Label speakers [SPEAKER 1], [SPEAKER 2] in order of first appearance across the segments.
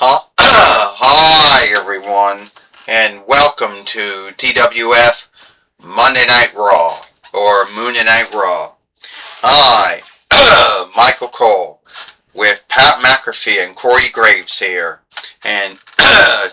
[SPEAKER 1] Hi everyone, and welcome to TWF Monday Night Raw, or Moonday Night Raw. Hi, Michael Cole, with Pat McAfee and Corey Graves here, and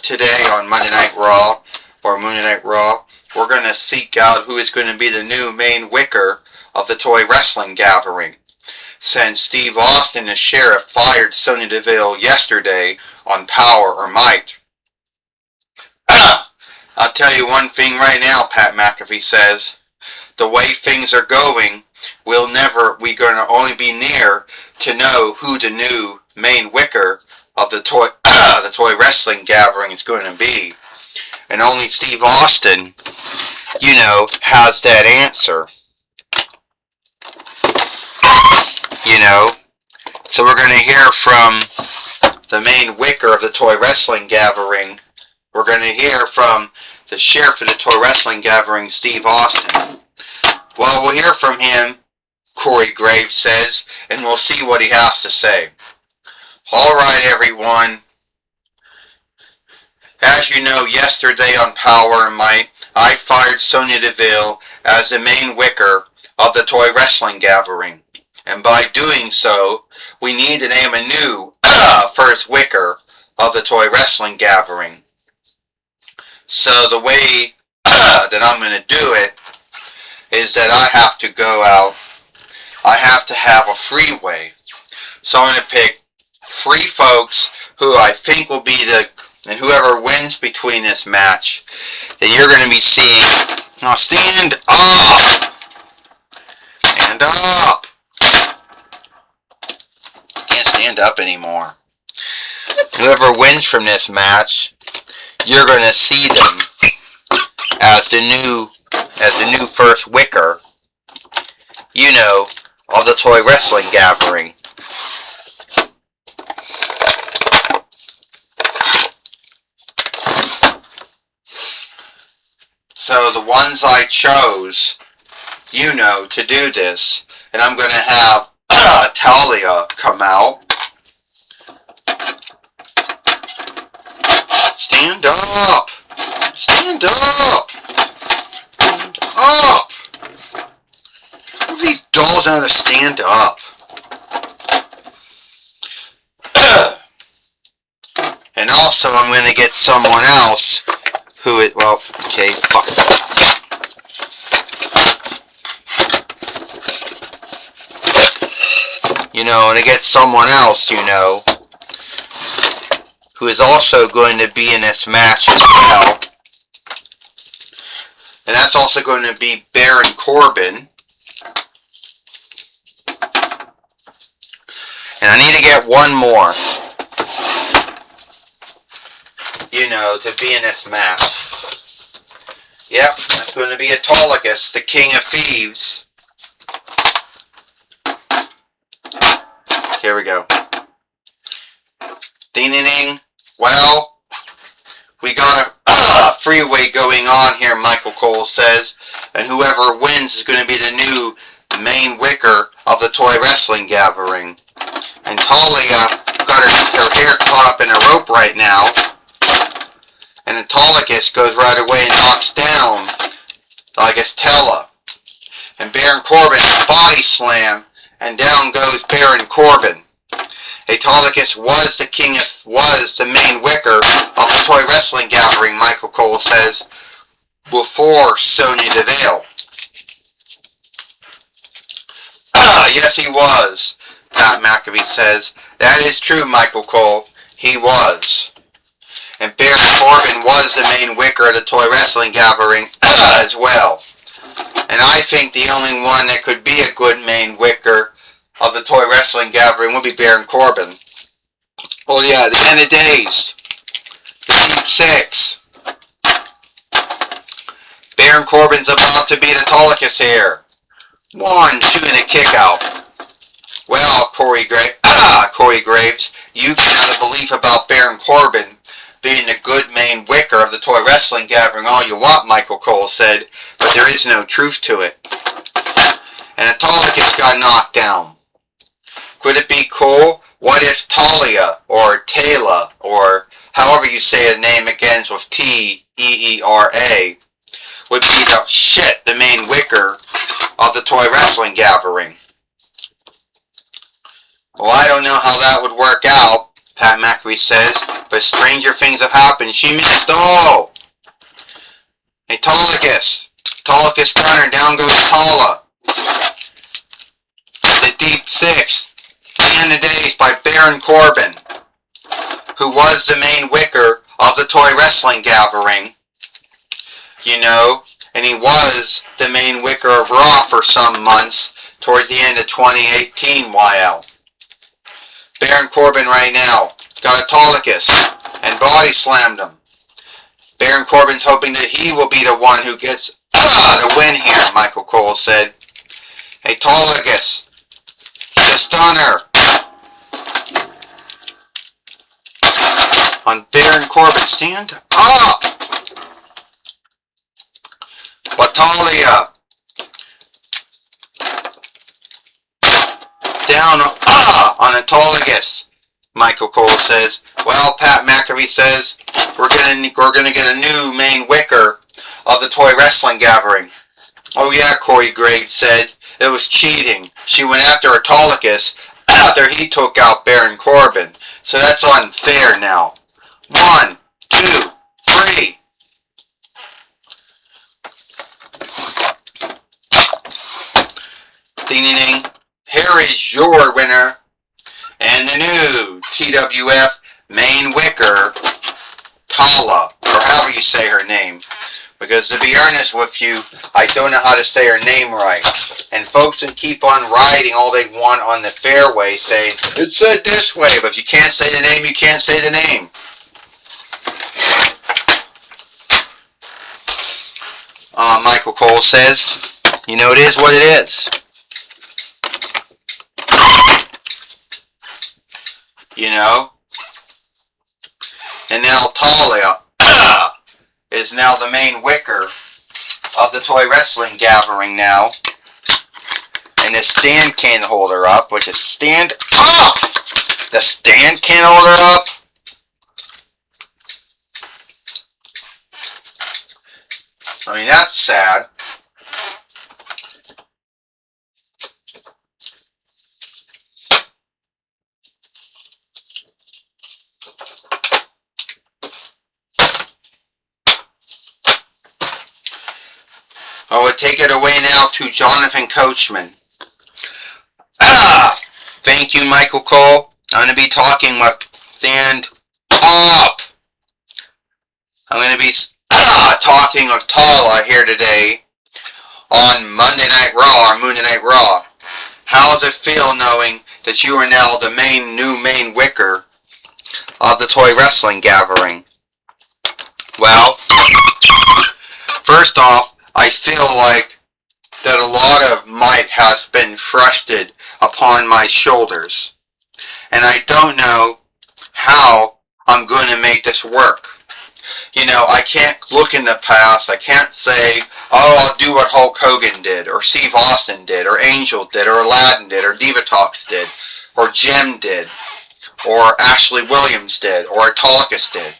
[SPEAKER 1] today on Monday Night Raw, or Moonday Night Raw, we're going to seek out who is going to be the new main wicker of the toy wrestling gathering. Since Steve Austin, the sheriff, fired Sonya Deville yesterday on Power or Might. I'll tell you one thing right now, Pat McAfee says. The way things are going, we're going to only be near to know who the new main wicker of the toy wrestling gathering is going to be. And only Steve Austin, has that answer. So we're going to hear from the main wicker of the toy wrestling gathering. We're going to hear from the sheriff of the toy wrestling gathering, Steve Austin. Well, we'll hear from him, Corey Graves says, and we'll see what he has to say. Alright, everyone. As you know, yesterday on Power and Might, I fired Sonya Deville as the main wicker of the toy wrestling gathering. And by doing so, we need to name a new first wicker of the toy wrestling gathering. So the way that I'm going to do it is that I have to go out. I have to have a freeway. So I'm going to pick 3 folks who I think will be and whoever wins between this match, that you're going to be seeing. Now stand up! Stand up! Can't stand up anymore. Whoever wins from this match, you're going to see them as the new first wicker, of the toy wrestling gathering. So the ones I chose, to do this, and I'm going to have Talia come out. Stand up! Stand up! Stand up! Who these dolls know to stand up? And also I'm going to get someone else who it, well, okay, fuck. And to get someone else, who is also going to be in this match as well. And that's also going to be Baron Corbin. And I need to get one more, to be in this match. Yep, that's going to be Autolycus, the King of Thieves. Here we go. Ding-ding-ding. Well, we got a freeway going on here, Michael Cole says, and whoever wins is going to be the new main wicker of the toy wrestling gathering. And Talia got her hair caught up in a rope right now, and Autolycus goes right away and knocks down, Tella. And Baron Corbin body slam, and down goes Baron Corbin. Autolycus was the main wicker of the toy wrestling gathering, Michael Cole says, before Sonya Deville. Yes, he was, Pat McAfee says. That is true, Michael Cole. He was. And Baron Corbin was the main wicker of the toy wrestling gathering as well. And I think the only one that could be a good main wicker of the toy wrestling gathering would be Baron Corbin. Oh yeah, the end of days. The Deep Six. Baron Corbin's about to beat Autolycus here. 1, 2, and a kick out. Well, Corey Graves, you can have a belief about Baron Corbin being a good main wicker of the toy wrestling gathering all you want, Michael Cole said, but there is no truth to it. And Autolycus got knocked down. Could it be Cole What if Talia, or Taylor, or however you say the name begins with T-E-E-R-A, would be the main wicker of the toy wrestling gathering? Well, I don't know how that would work out, Pat McAfee says, but stranger things have happened. She missed. Oh! Hey, Autolycus Stunner, down goes Tala. The Deep Six, and the Days by Baron Corbin, who was the main wicker of the toy wrestling gathering, and he was the main wicker of Raw for some months towards the end of 2018 YL. Baron Corbin right now got Autolycus and body slammed him. Baron Corbin's hoping that he will be the one who gets the win here, Michael Cole said. Hey, Autolycus, the Stunner on Baron Corbin. Stand up! Battaglia down on Autolycus, Michael Cole says. Well, Pat McAfee says we're gonna get a new main wicker of the toy wrestling gathering. Oh yeah, Corey Graves said it was cheating. She went after Autolycus after he took out Baron Corbin. So that's unfair now. 1, 2, 3. Ding ding ding. Here is your winner and the new TWF main wicker, Tala, or however you say her name. Because to be honest with you, I don't know how to say her name right. And folks can keep on writing all they want on the fairway saying, it's said this way, but if you can't say the name, you can't say the name. Michael Cole says, it is what it is. And now Talia is now the main wicker of the toy wrestling gathering now. And the stand can't hold her up, which is stand up! The stand can't hold her up? I mean, that's sad. I would take it away now to Jonathan Coachman. Thank you, Michael Cole. I'm going to be talking with Stand Up. I'm going to be talking with Tala here today on Monday Night Raw or Monday Night Raw. How does it feel knowing that you are now the new main wicker of the toy wrestling gathering? Well, first off, I feel like that a lot of might has been thrusted upon my shoulders. And I don't know how I'm going to make this work. I can't look in the past. I can't say, I'll do what Hulk Hogan did, or Steve Austin did, or Angel did, or Aladdin did, or Divatox did, or Jim did, or Ashley Williams did, or Autolycus did.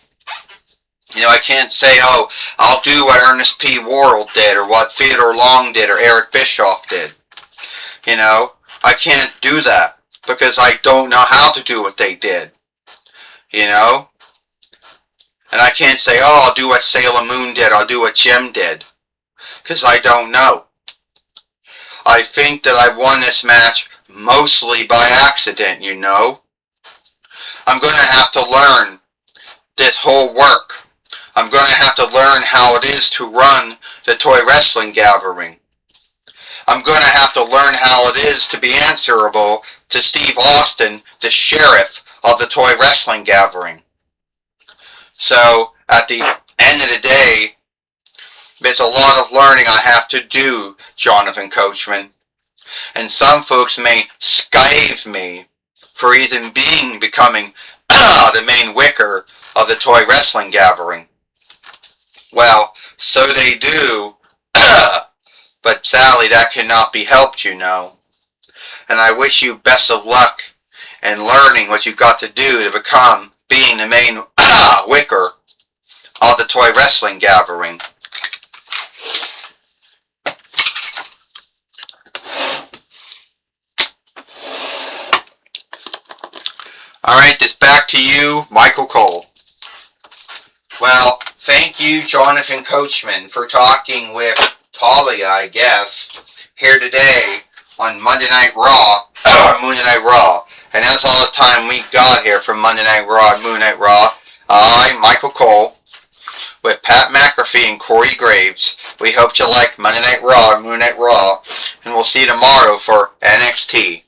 [SPEAKER 1] I can't say, I'll do what Ernest P. Worrell did, or what Theodore Long did, or Eric Bischoff did. I can't do that, because I don't know how to do what they did. And I can't say, I'll do what Sailor Moon did, I'll do what Jim did. Because I don't know. I think that I won this match mostly by accident, I'm going to have to learn this whole work. I'm going to have to learn how it is to run the toy wrestling gathering. I'm going to have to learn how it is to be answerable to Steve Austin, the sheriff of the toy wrestling gathering. So, at the end of the day, it's a lot of learning I have to do, Jonathan Coachman. And some folks may skyve me for even becoming the main wicker of the toy wrestling gathering. Well, so they do, but sadly that cannot be helped, And I wish you best of luck and learning what you've got to do to become being the main wicker of the toy wrestling gathering. Alright, this back to you, Michael Cole. Well, thank you, Jonathan Coachman, for talking with Talia, I guess, here today on Monday Night Raw, or Monday Night Raw. And that's all the time we got here for Monday Night Raw and Monday Night Raw. I'm Michael Cole with Pat McAfee and Corey Graves. We hope you like Monday Night Raw and Monday Night Raw, and we'll see you tomorrow for NXT.